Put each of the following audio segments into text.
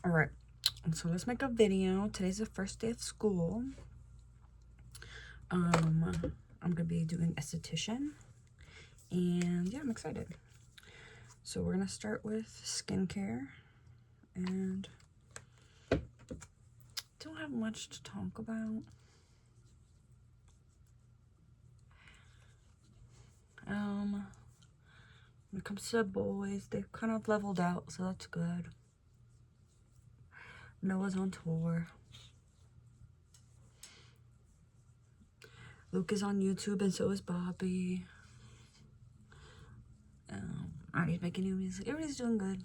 All right, so let's make a video. Today's the first day of school. I'm gonna be doing esthetician, and yeah, I'm excited. So we're gonna start with skincare, and don't have much to talk about. When it comes to the boys, they've kind of leveled out, so that's good. Noah's on tour. Luke is on YouTube, and so is Bobby. Ari's making new music. Everybody's doing good.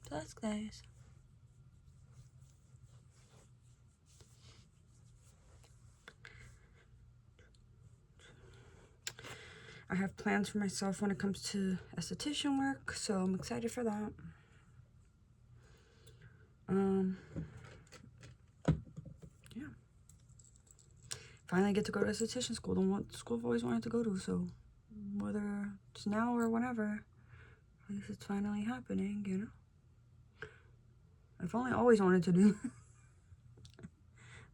So that's nice. I have plans for myself when it comes to esthetician work, so I'm excited for that. Yeah. Finally get to go to esthetician school, the one school I've always wanted to go to, so whether it's now or whenever, at least it's finally happening, you know? I've only always wanted to do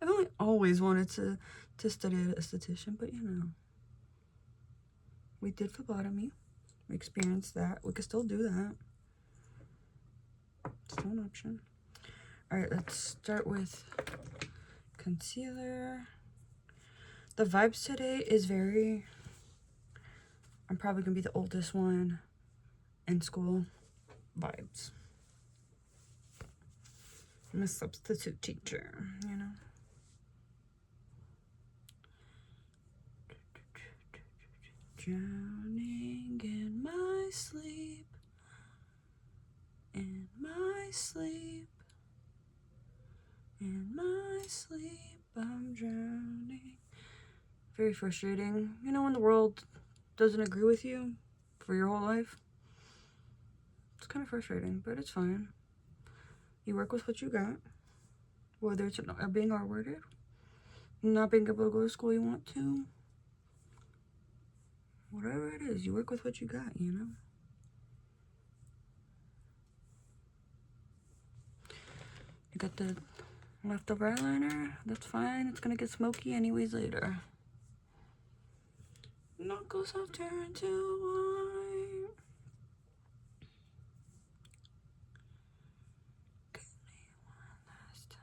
I've only always wanted to study an esthetician, but you know. We did phlebotomy. We experienced that. We could still do that. Still an option. Alright, let's start with concealer. The vibes today is very... I'm probably going to be the oldest one in school. Vibes. I'm a substitute teacher, you know. Drowning in my sleep. In my sleep. In my sleep, I'm drowning. Very frustrating. You know, when the world doesn't agree with you for your whole life. It's kind of frustrating, but it's fine. You work with what you got. Whether it's being R-worded, not being able to go to school you want to. Whatever it is, you work with what you got, you know? You got the leftover eyeliner. That's fine. It's gonna get smoky anyways later. Knuckles have turned to white. Give me one last time.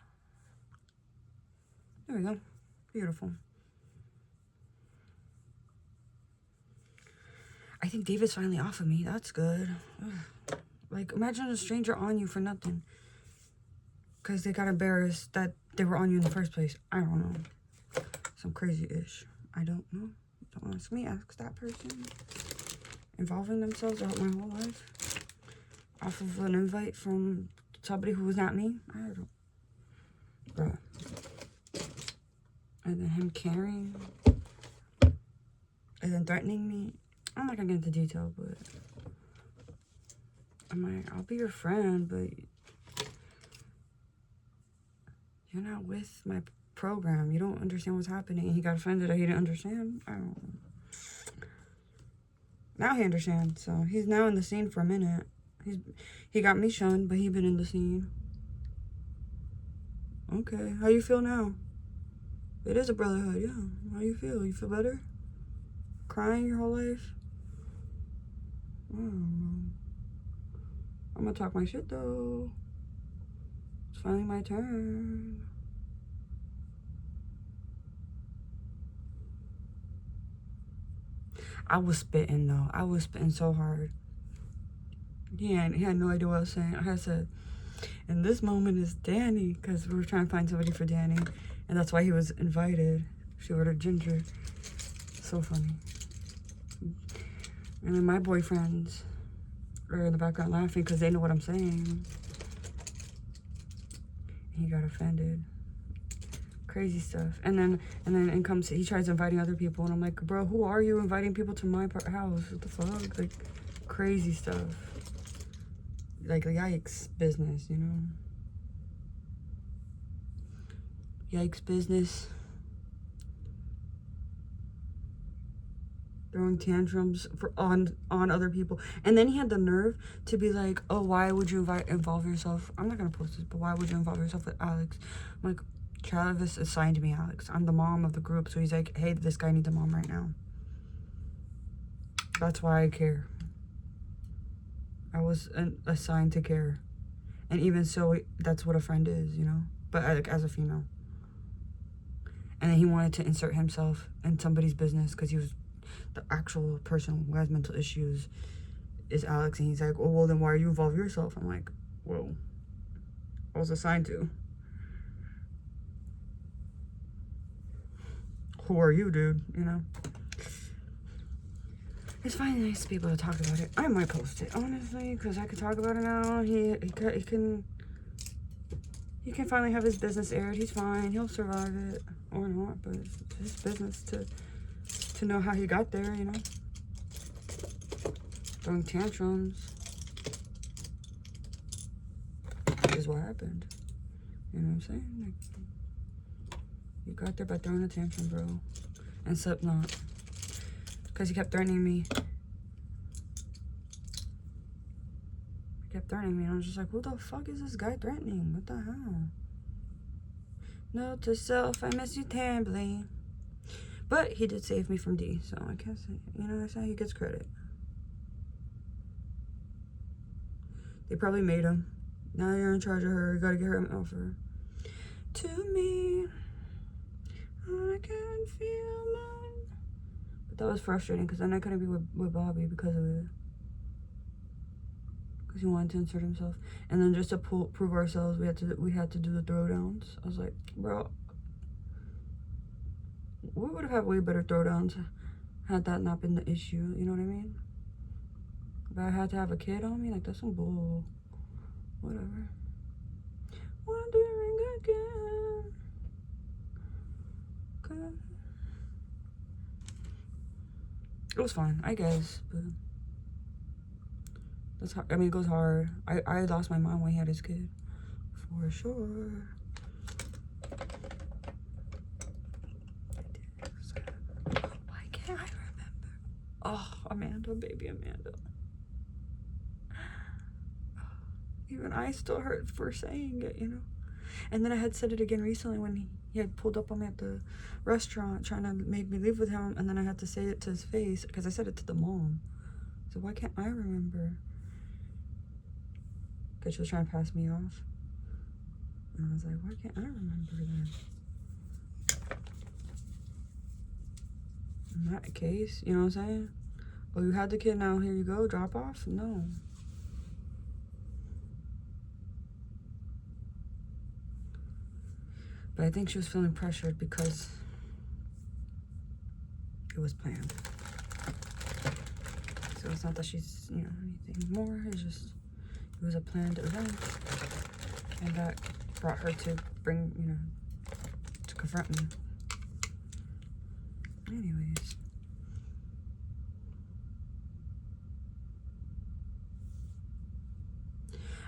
There we go. Beautiful. I think David's finally off of me. That's good. Ugh. Like, imagine a stranger on you for nothing. Because they got embarrassed that they were on you in the first place. I don't know. Some crazy-ish. I don't know. Don't ask me. Ask that person. Involving themselves throughout my whole life. Off of an invite from somebody who was not me. I don't... Bruh. And then him caring. And then threatening me. I'm not gonna get into detail, but... I'm like, I'll be your friend, but... You're not with my program. You don't understand what's happening. And he got offended that he didn't understand. I don't know. Now he understands. So he's now in the scene for a minute. He got me shunned, but he been in the scene. Okay. How you feel now? It is a brotherhood, yeah. How you feel? You feel better? Crying your whole life? I don't know. I'm gonna talk my shit though. It's finally my turn. I was spitting though. I was spitting so hard. He had no idea what I was saying. I said, and this moment is Danny, because we were trying to find somebody for Danny, and that's why he was invited. She ordered ginger. So funny. And then my boyfriends are in the background laughing because they know what I'm saying. He got offended. Crazy stuff. And then in comes, he tries inviting other people, and I'm like, bro, who are you inviting people to my house? What the fuck? Like, crazy stuff. Like, yikes business, you know? Yikes business. throwing tantrums on other people. And then he had the nerve to be like, oh, why would you involve yourself? I'm not gonna post this, but why would you involve yourself with Alex? I'm like, Travis assigned me Alex. I'm the mom of the group, so he's like, hey, this guy needs a mom right now. That's why I care. I was assigned to care. And even so, that's what a friend is, you know? But like, as a female. And then he wanted to insert himself in somebody's business because he was the actual person who has mental issues is Alex. And he's like, oh, well, then why are you involve yourself? I'm like, well, I was assigned to. Who are you, dude? You know? It's finally nice to be able to talk about it. I might post it, honestly, because I could talk about it now. He can finally have his business aired. He's fine. He'll survive it or not, but it's his business to know how he got there, you know? Throwing tantrums is what happened. You know what I'm saying? Like, you got there by throwing a tantrum, bro. And Slipknot. Because he kept threatening me. He kept threatening me, and I was just like, who the fuck is this guy threatening? What the hell? Note to self, I miss you terribly. But he did save me from D, so I can't say, you know, that's how he gets credit. They probably made him. Now you're in charge of her. You gotta get her an offer. To me, I can feel mine. But that was frustrating because then I couldn't be with Bobby because of it. Because he wanted to insert himself. And then just to prove ourselves, we had to do the throwdowns. I was like, bro, we would have had way better throwdowns had that not been the issue. You know what I mean? If I had to have a kid on me, like, that's some bull. Whatever. Wondering again. Good. It was fine, I guess, but that's hard. I mean, it goes hard. I lost my mom when he had his kid, for sure. Why can't I remember? Oh, Amanda, baby Amanda. Even I still hurt for saying it, you know? And then I had said it again recently when he had pulled up on me at the restaurant trying to make me leave with him, and then I had to say it to his face because I said it to the mom. So why can't I remember? Because she was trying to pass me off. And I was like, why can't I remember that? In that case, you know what I'm saying? Oh, you had the kid, now here you go, drop off? No. But I think she was feeling pressured because it was planned. So it's not that she's, you know, anything more. It's just, it was a planned event. And that brought her to bring, you know, to confront me. Anyways.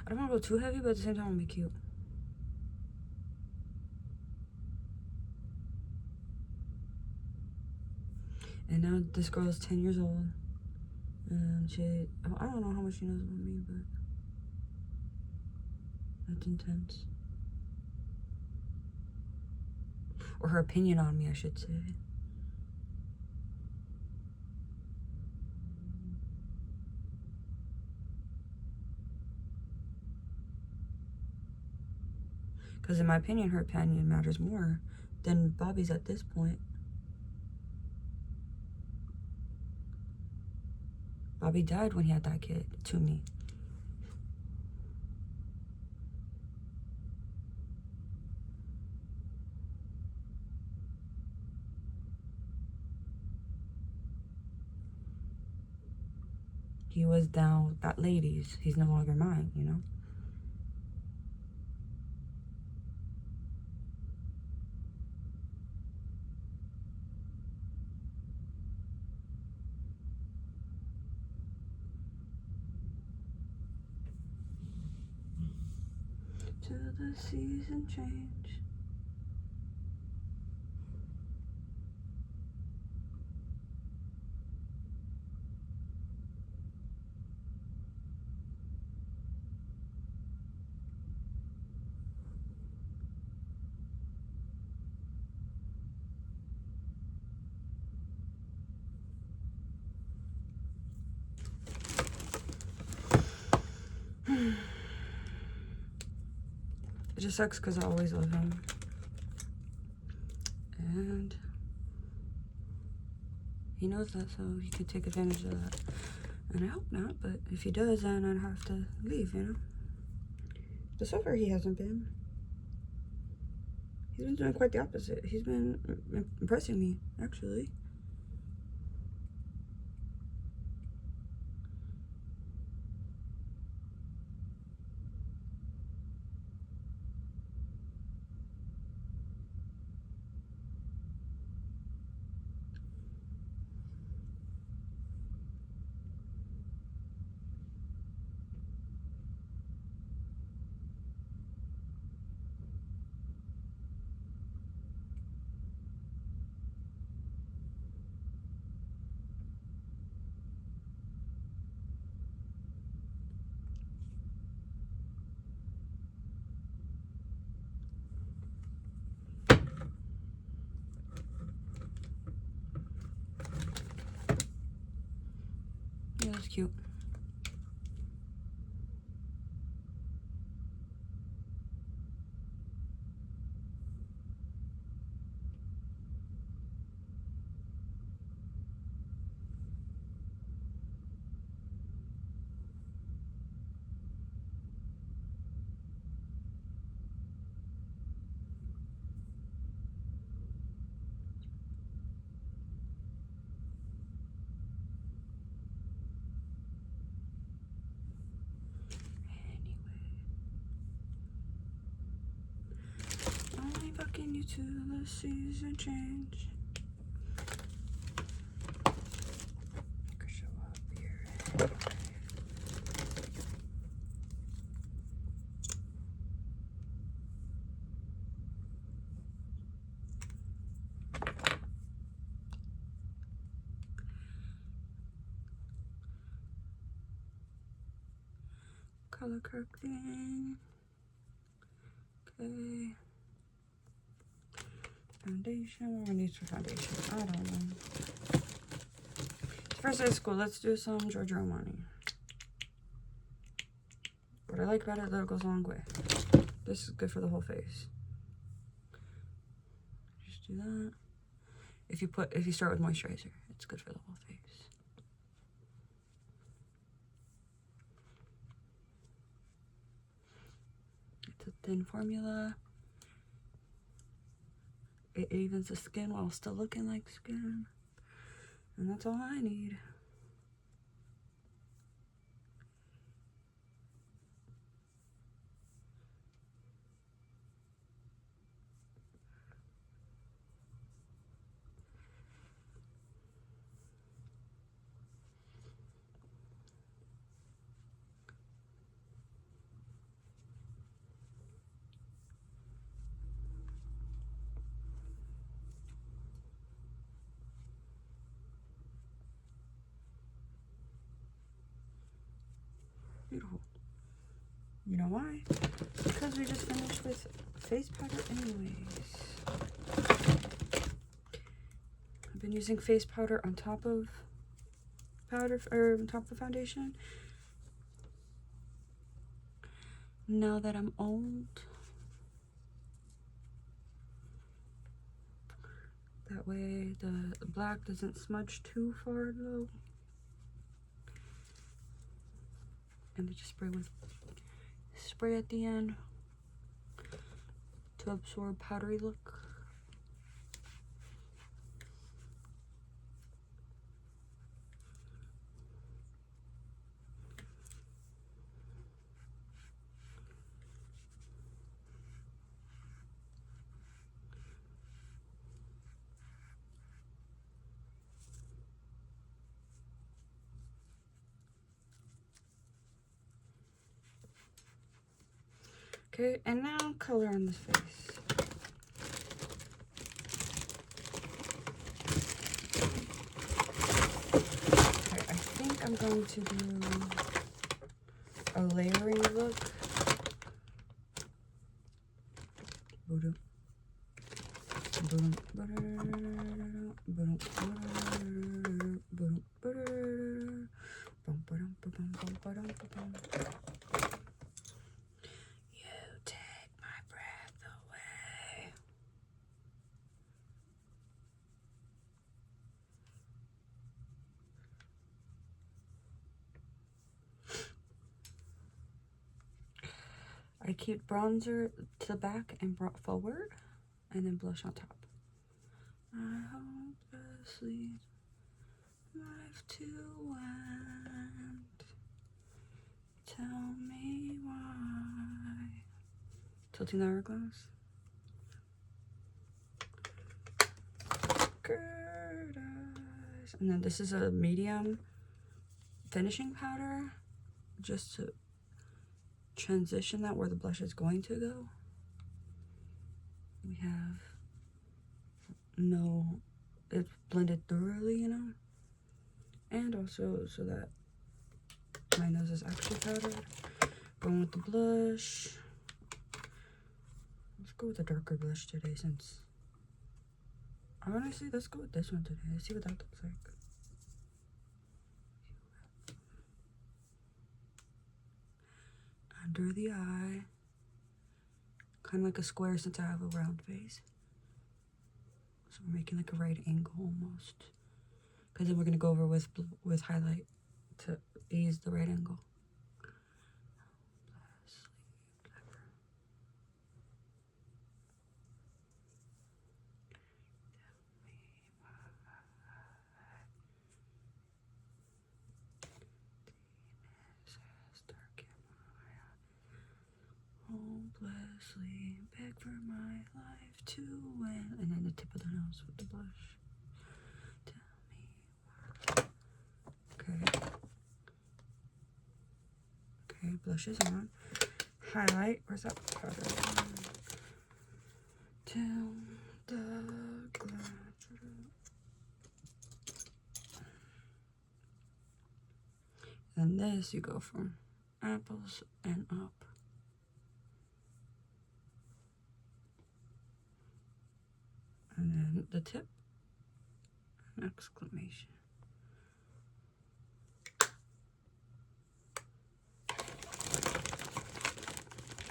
I don't want to go too heavy, but at the same time, I want to be cute. And now this girl is 10 years old. And she, I don't know how much she knows about me, but that's intense. Or her opinion on me, I should say. Because in my opinion, her opinion matters more than Bobby's at this point. Bobby died when he had that kid, to me. He was now that lady's. He's no longer mine, you know? Till the season change. just sucks because I always love him. And he knows that, so he could take advantage of that. And I hope not, but if he does, then I'd have to leave, you know? But so far, he hasn't been. He's been doing quite the opposite. He's been impressing me, actually. Yeah, that's cute. Only fucking you till the season change. Could show up here. Color correcting. Okay. Foundation. What do we need for foundation? I don't know. First day of school, let's do some Giorgio Armani. What I like about it, that it goes a long way. This is good for the whole face. Just do that. If you start with moisturizer, it's good for the whole face. It's a thin formula. It evens the skin while still looking like skin. And that's all I need. Beautiful. You know why? Because we just finished with face powder anyways. I've been using face powder on top of foundation. Now that I'm old, that way the black doesn't smudge too far though. And I just spray at the end to absorb powdery look. Okay, and now color on this face. Okay, I think I'm going to do a layering look. You take my breath I keep bronzer to the back and brought forward, and then blush on top. I hopelessly life to end. Tell me why. Tilting the hourglass. Good eyes. And then this is a medium finishing powder, just to transition that where the blush is going to go. We have no, it's blended thoroughly, you know, and also so that my nose is actually powdered. Going with the blush. Let's go with a darker blush today, since honestly, let's go with this one today. Let's see what that looks like. Under the eye, kind of like a square since I have a round face. So we're making like a right angle almost, because then we're gonna go over with highlight to ease the right angle. Hopelessly beg for my life to win. And then the tip of the nose with the blush. Tell me why. Okay. Okay, blush is on. Highlight. Where's that powder? Till the glass. And this you go from apples and up. And then the tip, an exclamation.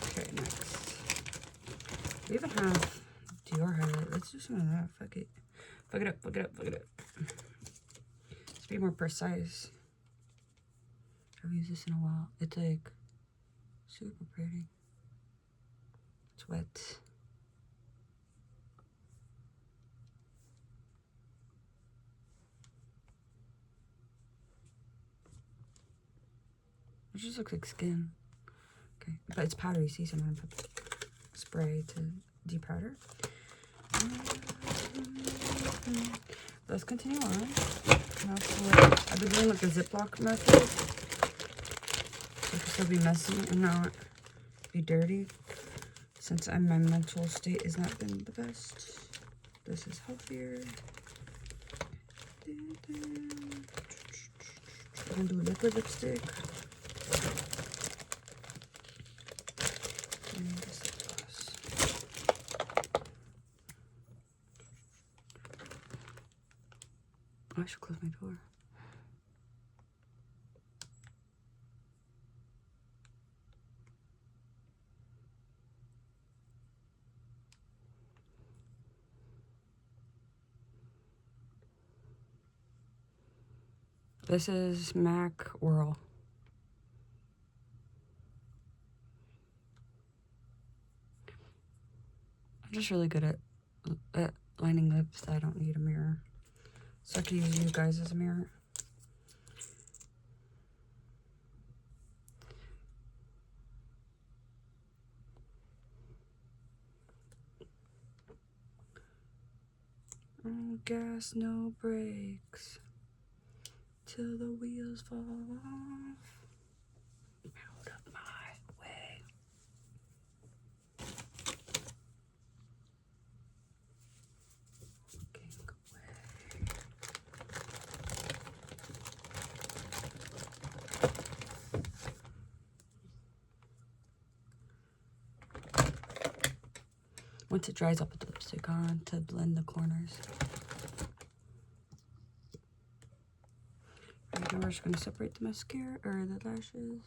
Okay, next. We even have Dior highlight. Let's do some of that. Fuck it. Fuck it up, fuck it up, fuck it up. Let's be more precise. I've used this in a while. It's like super pretty. It's wet. It just looks like skin. Okay, but it's powdery. See, so I'm gonna put spray to de-powder. Let's continue on. Now I've been doing like a Ziploc method, so it can still be messy and not be dirty, since my mental state has not been the best. This is healthier. I'm gonna do a liquid lipstick. And this lip gloss. Oh, I should close my door. This is MAC Whirl. I'm just really good at lining lips that I don't need a mirror. So I can use you guys as a mirror. No gas, no brakes, till the wheels fall off. Out of my way. Looking away. Once it dries, I'll put the lipstick on to blend the corners. Right now we're just going to separate the mascara, or the lashes.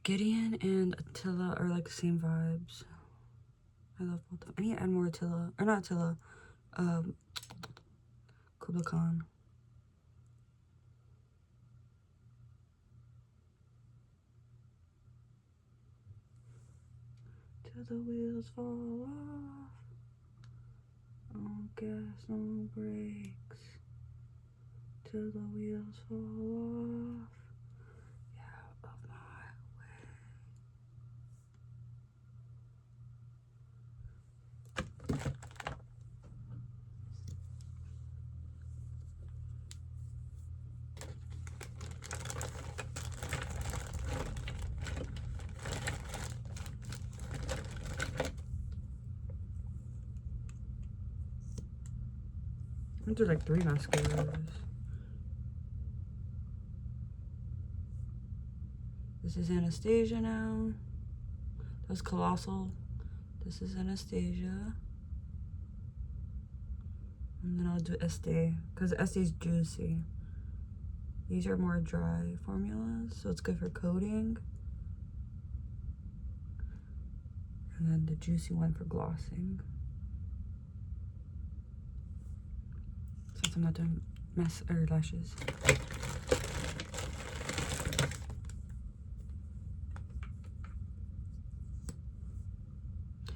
Gideon and Attila are like the same vibes. I love both of them. I need to add more Attila, or not Attila, Kubla Khan. Till the wheels fall off. No gas, no brakes. Till the wheels fall off. Out of my way. I'm through like 3 mascaras. This is Anastasia now. That was Colossal. This is Anastasia. And then I'll do Estee, because Estee's juicy. These are more dry formulas, so it's good for coating. And then the juicy one for glossing. Since I'm not doing lashes.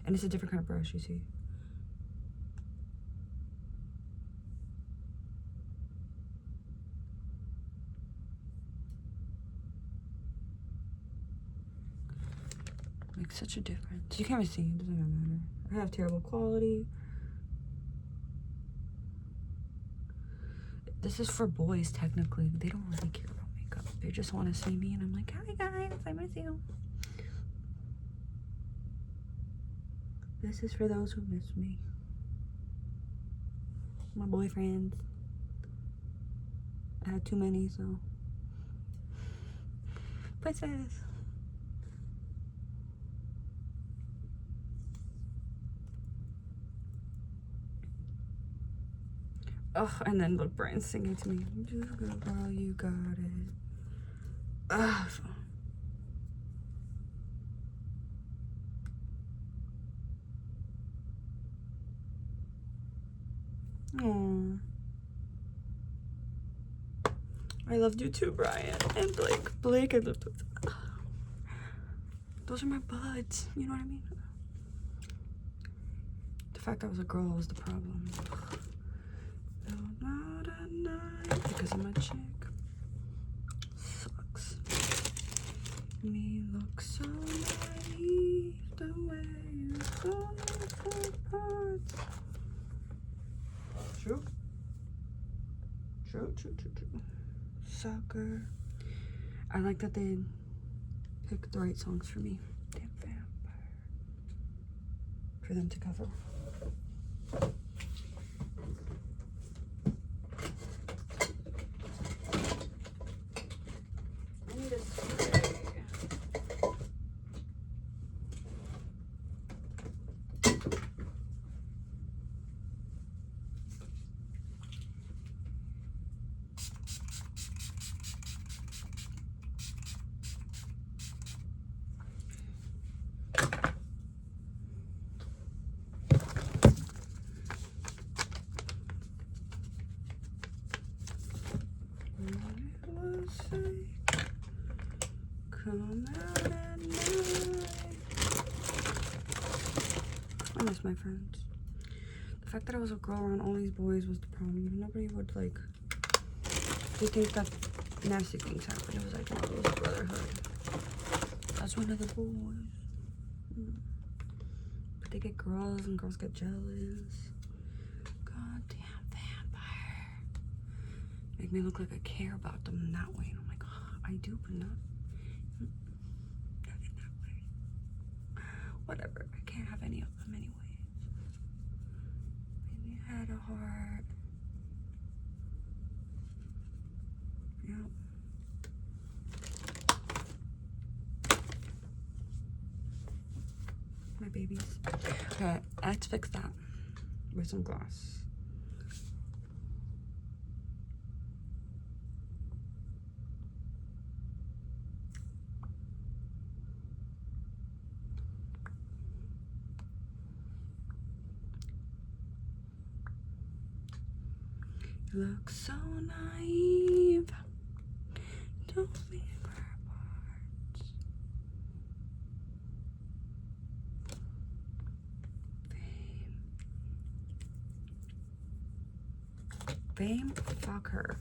And it's a different kind of brush, you see. Makes such a difference. You can't even see, it doesn't even matter. I have terrible quality. This is for boys, technically. They don't really care about makeup. They just want to see me, and I'm like, hi guys, I miss you. This is for those who miss me. My boyfriends. I had too many, so. Princess. Oh, and then look, Brian's singing to me. Just go, girl, you got it. Ugh. Aww. I loved you too, Brian. And Blake. Blake, I loved those. Those are my buds. You know what I mean? The fact I was a girl was the problem. No, not at night. Because I'm a chick. Sucks. Me look so naive the way you go for parts. True. True. Sucker. I like that they picked the right songs for me. Damn vampire. For them to cover. I need a spray. Come out at night. I miss my friends. The fact that I was a girl around all these boys was the problem. Nobody would like. They think that nasty things happen. It was like, no, it was a brotherhood. That's one of the boys. But they get girls and girls get jealous. Goddamn vampire. Make me look like I care about them in that way. And I'm like, oh, I do, but not in that way. Whatever. I can't have any of them anyways. Maybe I had a heart. Yep. My babies. Okay, let's fix that with some gloss. You look so naive. Don't be a parts. Fame, fuck her.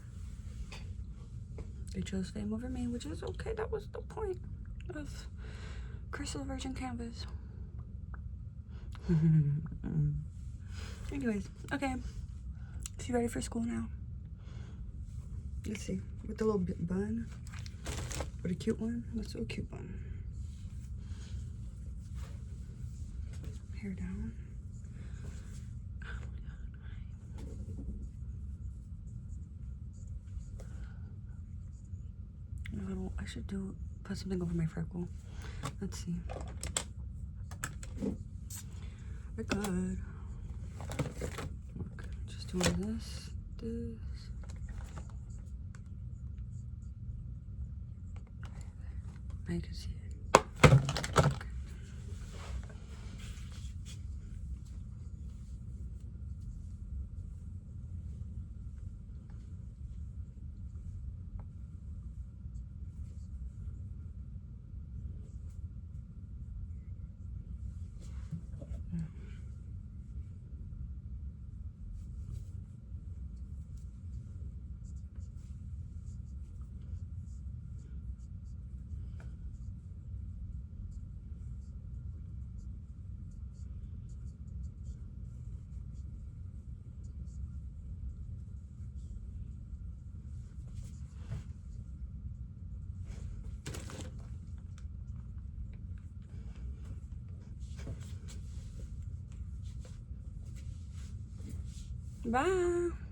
They chose fame over me, which is okay. That was the point of Crystal Virgin Canvas. Anyways, okay. She ready for school now? Let's see. With the little bun. With a cute one. Let's do a cute bun. Hair down. I should put something over my freckle. Let's see. We're good. Look, just doing this. Now you can see it. Okay. Bye.